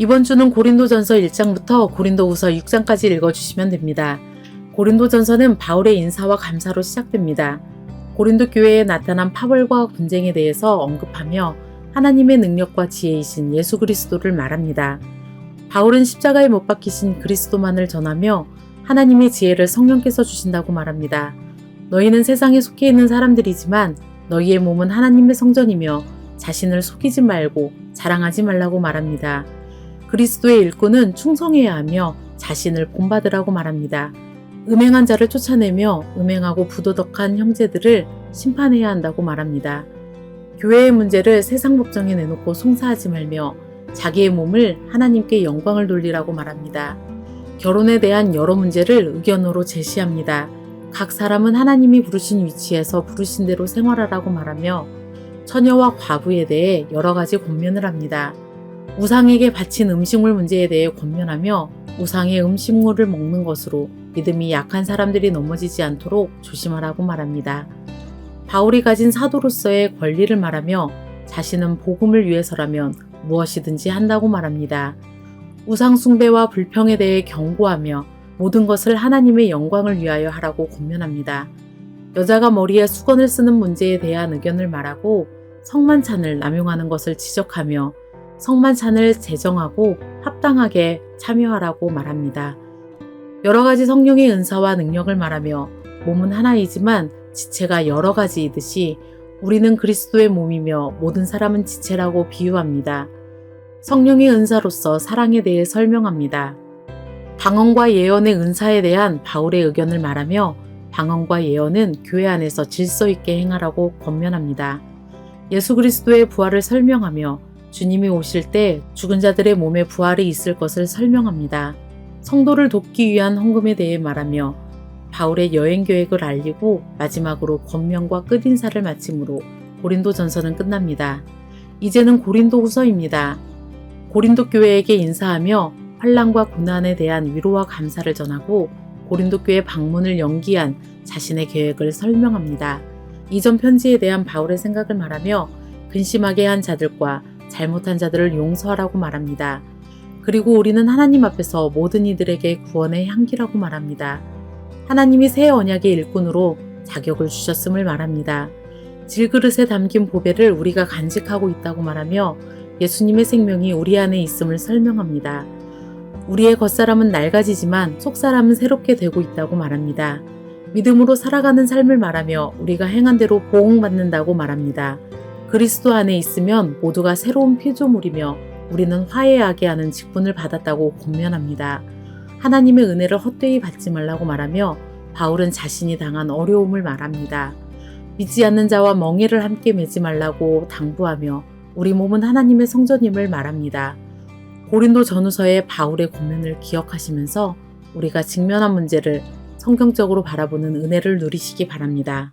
이번 주는 고린도전서 1장부터 고린도후서 6장까지 읽어주시면 됩니다. 고린도전서는 바울의 인사와 감사로 시작됩니다. 고린도 교회에 나타난 파벌과 분쟁에 대해서 언급하며 하나님의 능력과 지혜이신 예수 그리스도를 말합니다. 바울은 십자가에 못 박히신 그리스도만을 전하며 하나님의 지혜를 성령께서 주신다고 말합니다. 너희는 세상에 속해 있는 사람들이지만 너희의 몸은 하나님의 성전이며 자신을 속이지 말고 자랑하지 말라고 말합니다. 그리스도의 일꾼은 충성해야 하며 자신을 본받으라고 말합니다. 음행한 자를 쫓아내며 음행하고 부도덕한 형제들을 심판해야 한다고 말합니다. 교회의 문제를 세상 법정에 내놓고 송사하지 말며 자기의 몸을 하나님께 영광을 돌리라고 말합니다. 결혼에 대한 여러 문제를 의견으로 제시합니다. 각 사람은 하나님이 부르신 위치에서 부르신 대로 생활하라고 말하며 처녀와 과부에 대해 여러 가지 권면을 합니다. 우상에게 바친 음식물 문제에 대해 권면하며 우상의 음식물을 먹는 것으로 믿음이 약한 사람들이 넘어지지 않도록 조심하라고 말합니다. 바울이 가진 사도로서의 권리를 말하며 자신은 복음을 위해서라면 무엇이든지 한다고 말합니다. 우상 숭배와 불평에 대해 경고하며 모든 것을 하나님의 영광을 위하여 하라고 권면합니다. 여자가 머리에 수건을 쓰는 문제에 대한 의견을 말하고 성만찬을 남용하는 것을 지적하며 성만찬을 제정하고 합당하게 참여하라고 말합니다. 여러 가지 성령의 은사와 능력을 말하며 몸은 하나이지만 지체가 여러 가지이듯이 우리는 그리스도의 몸이며 모든 사람은 지체라고 비유합니다. 성령의 은사로서 사랑에 대해 설명합니다. 방언과 예언의 은사에 대한 바울의 의견을 말하며 방언과 예언은 교회 안에서 질서 있게 행하라고 권면합니다. 예수 그리스도의 부활을 설명하며 주님이 오실 때 죽은 자들의 몸에 부활이 있을 것을 설명합니다. 성도를 돕기 위한 헌금에 대해 말하며 바울의 여행 계획을 알리고 마지막으로 권면과 끝인사를 마침으로 고린도전서는 끝납니다. 이제는 고린도후서입니다. 고린도 교회에게 인사하며 환난과 고난에 대한 위로와 감사를 전하고 고린도 교회 방문을 연기한 자신의 계획을 설명합니다. 이전 편지에 대한 바울의 생각을 말하며 근심하게 한 자들과 잘못한 자들을 용서하라고 말합니다. 그리고 우리는 하나님 앞에서 모든 이들에게 구원의 향기라고 말합니다. 하나님이 새 언약의 일꾼으로 자격을 주셨음을 말합니다. 질그릇에 담긴 보배를 우리가 간직하고 있다고 말하며 예수님의 생명이 우리 안에 있음을 설명합니다. 우리의 겉사람은 낡아지지만 속사람은 새롭게 되고 있다고 말합니다. 믿음으로 살아가는 삶을 말하며 우리가 행한 대로 보응받는다고 말합니다. 그리스도 안에 있으면 모두가 새로운 피조물이며 우리는 화해하게 하는 직분을 받았다고 권면합니다. 하나님의 은혜를 헛되이 받지 말라고 말하며 바울은 자신이 당한 어려움을 말합니다. 믿지 않는 자와 멍에를 함께 매지 말라고 당부하며 우리 몸은 하나님의 성전임을 말합니다. 고린도 전후서의 바울의 권면을 기억하시면서 우리가 직면한 문제를 성경적으로 바라보는 은혜를 누리시기 바랍니다.